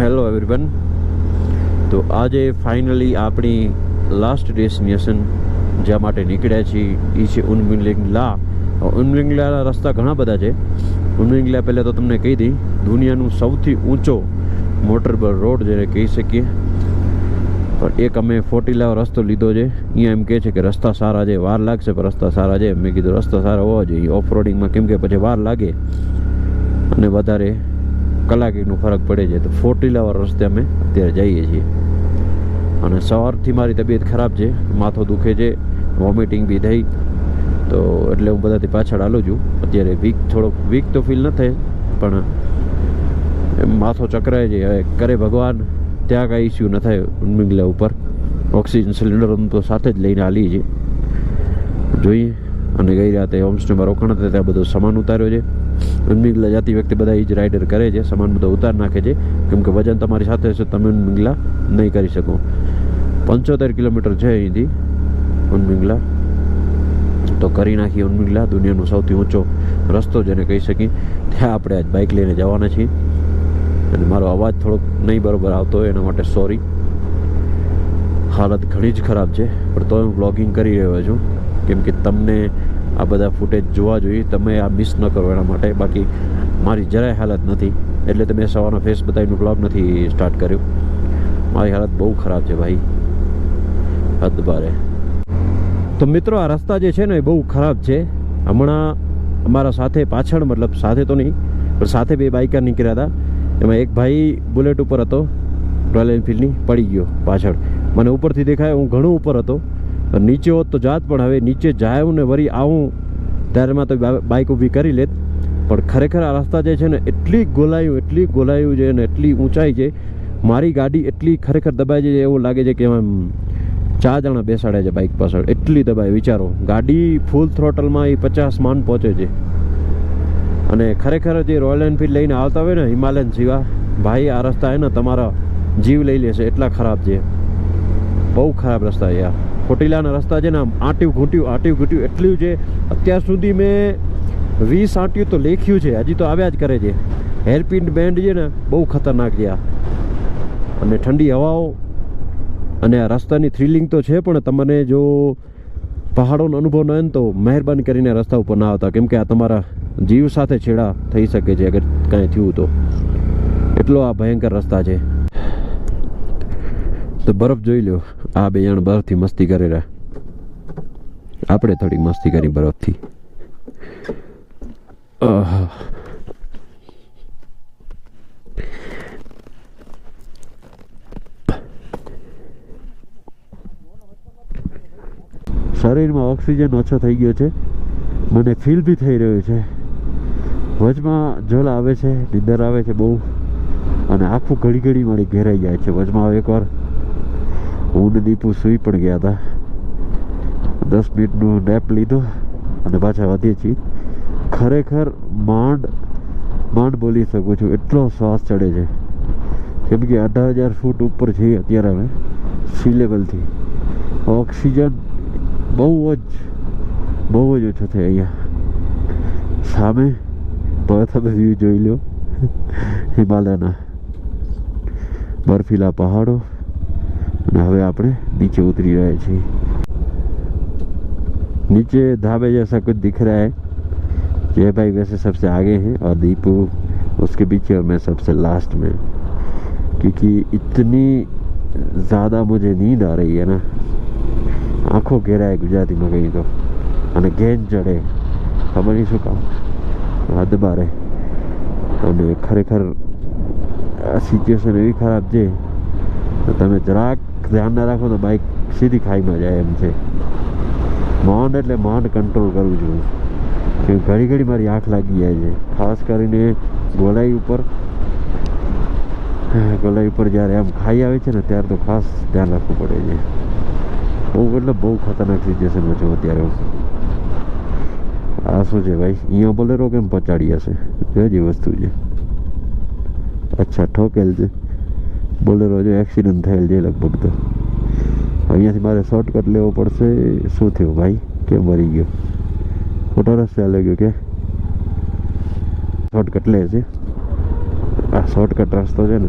Hello everyone. તો આજે finally આપણી લાસ્ટ ડેસ્ટિનેશન જ્યાં માટે નીકળ્યા છીએ એ છે ઉનમિંગલા. ઉનમિંગલાના રસ્તા ઘણા બધા છે. ઉનમિંગલા પહેલાં તો તમને કહી દઈ, દુનિયાનું સૌથી ઊંચો મોટર રોડ જેને કહી શકીએ. પણ એક અમે 40 લાવ રસ્તો લીધો છે. અહીંયા એમ કહે છે કે રસ્તા સારા છે, વાર લાગશે પણ રસ્તા સારા છે. મેં કીધું રસ્તા સારા હોવા જોઈએ ઓફ રોડિંગમાં, કેમ કે પછી વાર લાગે અને વધારે કલાકીનો ફરક પડે છે. તો 40 લાવ રસ્તે અમે અત્યારે જઈએ છીએ. અને સવારથી મારી તબિયત ખરાબ છે, માથું દુખે છે, વોમિટિંગ બી થઈ, તો એટલે હું બધાથી પાછળ હાલું છું. અત્યારે વીક તો ફીલ ન થાય, પણ માથો ચકરાય છે. હવે કરે ભગવાન ત્યાં કાંઈ ઇસ્યુ ન થાય. ઉનમિંગલા ઉપર ઓક્સિજન સિલિન્ડર તો સાથે જ લઈને હાલી છે, જોઈએ. અને ગઈ રાતે હોમસ્ટેમાં રોકાણ હતા ત્યાં બધો સામાન ઉતાર્યો છે. ઉનમિંગલા જતી વખતે બધા એ જ રાઇડર કરે છે, સામાન બધો ઉતાર નાખે છે, કેમ કે વજન તમારી સાથે હશે તમે ઉનમિંગલા નહીં કરી શકો. 75 કિલોમીટર છે અહીંથી ઉનમિંગલા. તો કરી નાખીએ ઉનમિંગલા, દુનિયાનો સૌથી ઊંચો રસ્તો જેને કહી શકીએ. ત્યાં આપણે આજ બાઇક લઈને જવાના છીએ. અને મારો અવાજ થોડોક નહીં બરોબર આવતો હોય એના માટે સોરી. હાલત ઘણી જ ખરાબ છે, પણ તો હું વ્લોગિંગ કરી રહ્યો છું, કેમ કે તમને આ બધા ફૂટેજ જોવા જોઈએ, તમે આ મિસ ન કરો એના માટે. બાકી મારી જરાય હાલત નથી, એટલે તમે સવારનો ફેસ બતાવીને વ્લોગ નથી સ્ટાર્ટ કર્યો. મારી હાલત બહુ ખરાબ છે ભાઈ, હદ બારે. તો મિત્રો, આ રસ્તા જે છે ને એ બહુ ખરાબ છે. હમણાં અમારા સાથે પાછળ, મતલબ સાથે તો નહીં પણ સાથે બે બાઇકર નીકળ્યા હતા. એમાં એક ભાઈ બુલેટ ઉપર હતો, રોયલ એનફિલ્ડની, પડી ગયો પાછળ. મને ઉપરથી દેખાય, હું ઘણું ઉપર હતો, નીચે હોત તો જાત. પણ હવે નીચે જાય ને વળી આવું ત્યારેમાં તો બાઇક ઊભી કરી લેત. પણ ખરેખર આ રસ્તા જે છે ને એટલી ગોલાયું છે ને એટલી ઊંચાઈ છે. મારી ગાડી એટલી ખરેખર દબાઈ છે, એવું લાગે છે કે એમાં 4 જણા બેસાડ્યા છે બાઇક પાછળ, એટલી દબાઈ. વિચારો, ગાડી ફૂલ થ્રોટલમાં એ 50 માન પહોંચે છે. અને ખરેખર જે રોયલ એનફિલ્ડ લઈને આવતા હોય ને હિમાલયન સિવા, ભાઈ આ રસ્તા હે ને તમારા જીવ લઈ લેશે, એટલા ખરાબ છે. બહુ ખરાબ રસ્તા છે યાર. ચોટીલાના રસ્તા છે ને આમ આંટ્યું ઘૂંટ્યું એટલું છે. અત્યાર સુધી મેં 20 આંટ્યું તો લેખ્યું છે, હજી તો આવ્યા જ કરે છે. હેરપિન બેન્ડ છે ને બહુ ખતરનાક છે આ. અને ઠંડી હવાઓ અને આ રસ્તાની થ્રિલિંગ તો છે, પણ તમને જો પહાડોનો અનુભવ ન હોય ને તો મહેરબાની કરીને રસ્તા ઉપર ના આવતા, કેમ કે આ તમારા જીવ સાથે છેડા થઈ શકે છે અગર કાંઈ થયું તો. એટલો આ ભયંકર રસ્તા છે. તો બરફ જોઈ લો, આ બે જણ બરફથી મસ્તી કરે રહ્યા. આપણે થોડીક મસ્તી કરી બરફથી. શરીરમાં ઓક્સિજન ઓછો થઈ ગયો છે, મને ફીલ બી થઈ રહ્યું છે. વચમાં જલ આવે છે, નીંદર આવે છે બહુ, અને આખું ઘડી મારી ઘેરાઈ જાય છે. વચમાં એકવાર હું ને દીપુ સૂઈ પણ ગયા હતા. 10 મિનિટનું નેપ લીધો અને પાછા વધીએ છીએ. ખરેખર માંડ બોલી શકું છું, એટલો શ્વાસ ચડે છે, કેમ કે 18,000 ફૂટ ઉપર છીએ અત્યારે અમે સી લેવલથી. ઓક્સિજન બહુ જ ઓછો થાય અહીંયા. સામે તો તમે વ્યૂ જોઈ લો, હિમાલયના બર્ફીલા પહાડો. અને હવે આપણે नीचे उतरी रहे थे. नीचे ढाबे जैसा कुछ दिख रहा है. जय भाई वैसे सबसे आगे हैं और दीपू उसके पीछे और मैं सबसे लास्ट में, क्योंकि इतनी ज़्यादा मुझे नींद आ रही है ना. आँखों घेराए गुजराती में कहीं तो, અને ઘેન ચડે, ખબર નહીં શું કામ, હદ બારે. અને ખરેખર આ સિચ્યુએશન એવી ખરાબ છે, તો તમે જરાક ધ્યાન ના રાખો તો બાઇક સીધી ખાઈમાં જાય એમ છે. માંડ એટલે માંડ કંટ્રોલ કરું છું, કે ઘડી મારી આંખ લાગી જાય છે. ખાસ કરીને ગોલાઈ ઉપર જ્યારે આમ ખાઈ આવે છે ને ત્યારે તો ખાસ ધ્યાન રાખવું પડે છે. બહુ ખતરનાક સિચ્યુએશનમાં છું અત્યારે. આ શું છે ભાઈ, અહીંયા બોલેરો કેમ પચાડી હશે? જે વસ્તુ છે, અચ્છા ઠોકેલ છે બોલેરો. જો એક્સિડન્ટ થયેલ છે લગભગ. તો અહીંયાથી મારે શોર્ટકટ લેવો પડશે. શું થયું ભાઈ, કેમ મરી ગયો? ખોટો રસ્તે ચાલે ગયો કે શોર્ટકટ લે છે? આ શોર્ટકટ રસ્તો છે ને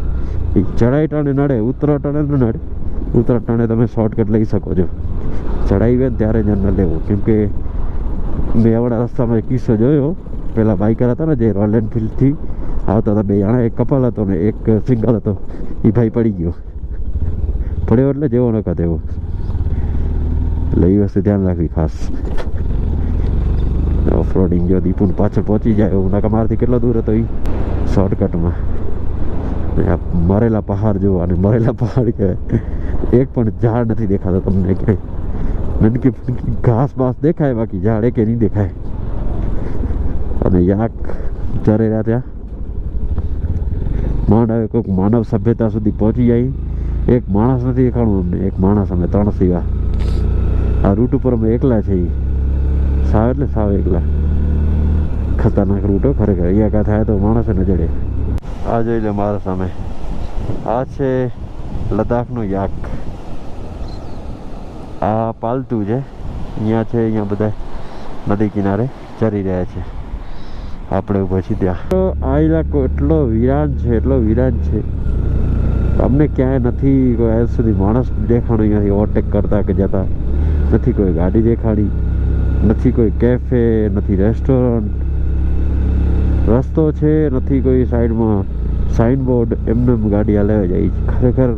ચડાઈ ટાણે નડે, ઉતરા ટાણે ન નડે. ઉતરા ટાણે તમે શોર્ટકટ લઈ શકો છો, ચડાઈ ગયો ત્યારે જ ન લેવું. કેમ કે મેં હમણાં રસ્તામાં એક કિસ્સો જોયો. પેલા બાઇકર હતા ને જે રોયલ એનફિલ્ડથી આવતા હતા, બે જણા, એક કપલ હતો ને એક સિંગલ હતો. એ ભાઈ પડી ગયો, પડ્યો એટલે જેવો નખત એવો. એટલે એ વસ્તુ ધ્યાન રાખવી ખાસ. ઓફરોડિંગ જો દીપુન પાછળ પહોંચી જાય એવું નાકા મારથી કેટલો દૂર હતો એ શોર્ટકટમાં. મરેલા પહાડ જો, અને મરેલા પહાડ કહેવાય. એક પણ ઝાડ નથી દેખાતો તમને ક્યાંય. નનકી ફનકી ઘાસ બાસ દેખાય, બાકી ઝાડ એકે નહીં દેખાય. અને યાક ચરે રહ્યા ત્યાં માંડ આવે કોઈક માનવ સભ્યતા સુધી પહોંચી જાય. એક માણસ નથી દેખાણું અમને, એક માણસ અમે 3 સિવા. આ રૂટ ઉપર અમે એકલા છીએ, સાવ એટલે સાવ એકલા. ખતરનાક રૂટ ખરેખર. અહીંયા કાંઈ થાય તો માણસ ન જડે. આ જોઈ લે મારા સામે, આ છે લદ્દાખનો યાક. આ પાલતું છે, અહીંયા છે. અહીંયા બધા નદી કિનારે ચરી રહ્યા છે. આપણે ઊભા છીએ ત્યાં. આ ઇલાકો એટલો વિરાન છે, એટલો વિરાન છે. અમને ક્યાંય નથી કોઈ આજ સુધી માણસ દેખાણું અહીંયાથી ઓવરટેક કરતા કે જતા. નથી કોઈ ગાડી દેખાડી, નથી કોઈ કેફે, નથી રેસ્ટોરન્ટ. રસ્તો છે, નથી કોઈ સાઈડમાં સાઇનબોર્ડ. એમને ગાડી હલાવી જાય છે. ખરેખર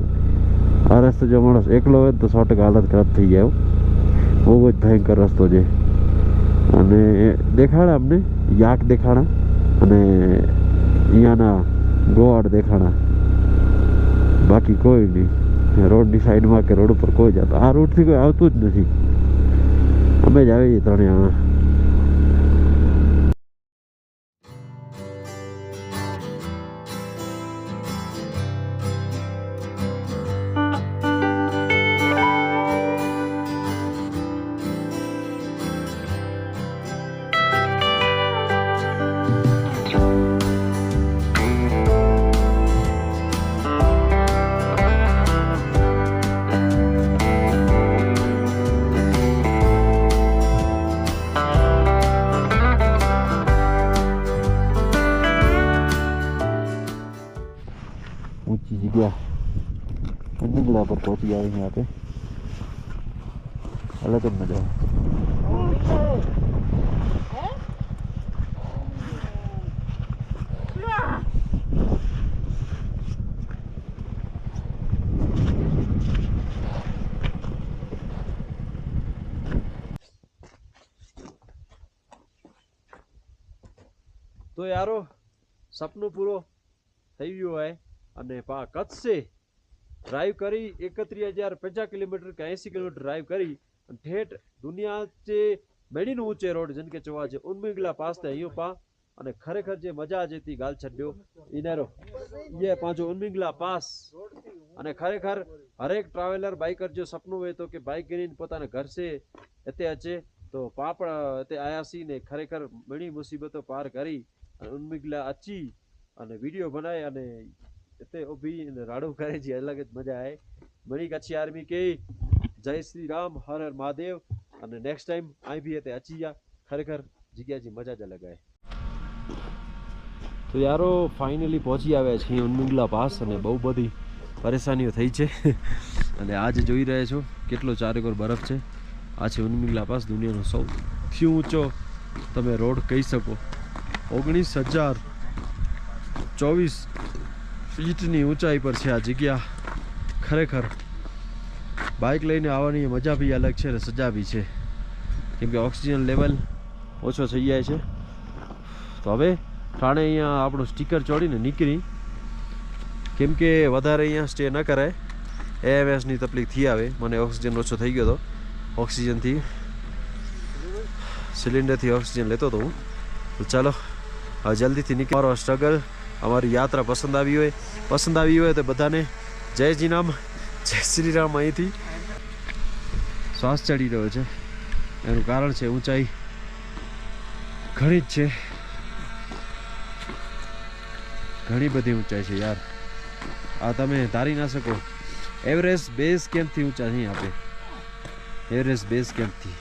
આ રસ્તે જો માણસ એકલો હોય તો 100% હાલત ખરાબ થઈ જાય. બહુ જ ભયંકર રસ્તો છે. અને દેખાડા અમને યાક દેખાડા, અને અહીંયાના ગોવાડ દેખાડા, બાકી કોઈ નહીં. રોડની સાઈડમાં કે રોડ ઉપર કોઈ જતો. આ રૂટથી કોઈ આવતું જ નથી. અમે જ આવીએ 3 જણા. ऊंची जगह निगला पर पहुंच गया यहाँ पे. अलग मजा તો યારો સપનું પૂરો થઈ ગયું હોય અને કચ્છ ડ્રાઈવ કરી 31,050 કિલોમીટર કે 80 કિલોમીટર ડ્રાઈવ કરી અને ठेठ दुनिया जे मेडिन ऊंचे रोड जिनके चवा जे उनमिगला पास ते यो पा અને ખરેખર જે મજા જેતી ગાલ છડ્યો ઇનેરો ये पांचो उनमिगला पास અને ખરેખર હરેક ટ્રાવેલર બાઇકર જો સપનું હોય તો કે બાઇક કરીને પોતાના ઘર से એતે અચે તો પાપડ એતે આયા સી ને ખરેખર ઘણી મુસીબતો પાર કરી અને ઉનમિગલા અચી અને વિડિયો બનાય અને એતે ઉભી ને રાડો કરે છે અલગ જ મજા આવે. ઘણી કચ્છી આર્મી કે જય શ્રી રામ, હર હર મહાદેવ. અને નેક્સ્ટ ટાઈમ આઈ ભી એતે અચી જા. ખરેખર જગ્યાજી મજા જ અલગ આવે. તો યારો ફાઇનલી પહોંચી આવ્યા છીએ ઉનમિગલા પાસ અને બહુ બધી પરેશાનીઓ થઈ છે અને આજે જોઈ રહ્યા છો કેટલો ચારેકોર બરફ છે. આ છે ઉનમિગલા પાસ, દુનિયાનો સૌથી ઊંચો તમે રોડ કહી શકો. 19,024 ફીટની ઊંચાઈ પર છે આ જગ્યા. ખરેખર બાઇક લઈને આવવાની મજા બી અલગ છે અને સજા બી છે, કેમ કે ઓક્સિજન લેવલ ઓછો થઈ જાય છે. તો હવે ઠાણે અહીંયા આપણું સ્ટીકર ચોડીને નીકળી, કેમ કે વધારે અહીંયા સ્ટે ન કરાય. એએમએસની તકલીફ થઈ આવે. મને ઓક્સિજન ઓછો થઈ ગયો હતો. ઓક્સિજનથી સિલિન્ડરથી ઓક્સિજન લેતો હતો હું. તો ચાલો હવે જલ્દીથી નીકળી. અમારો સ્ટ્રગલ, અમારી યાત્રા પસંદ આવી હોય તો બધાને જય જી રામ, જય શ્રી રામ. અહીંથી શ્વાસ ચડી રહ્યો છે, એનું કારણ છે ઊંચાઈ ઘણી જ છે, ઘણી બધી ઊંચાઈ છે યાર. આ તમે ધારી ના શકો. એવરેસ્ટ બેઝ કેમ્પથી ઊંચા નહીં આપે. Everest base કેમ્પથી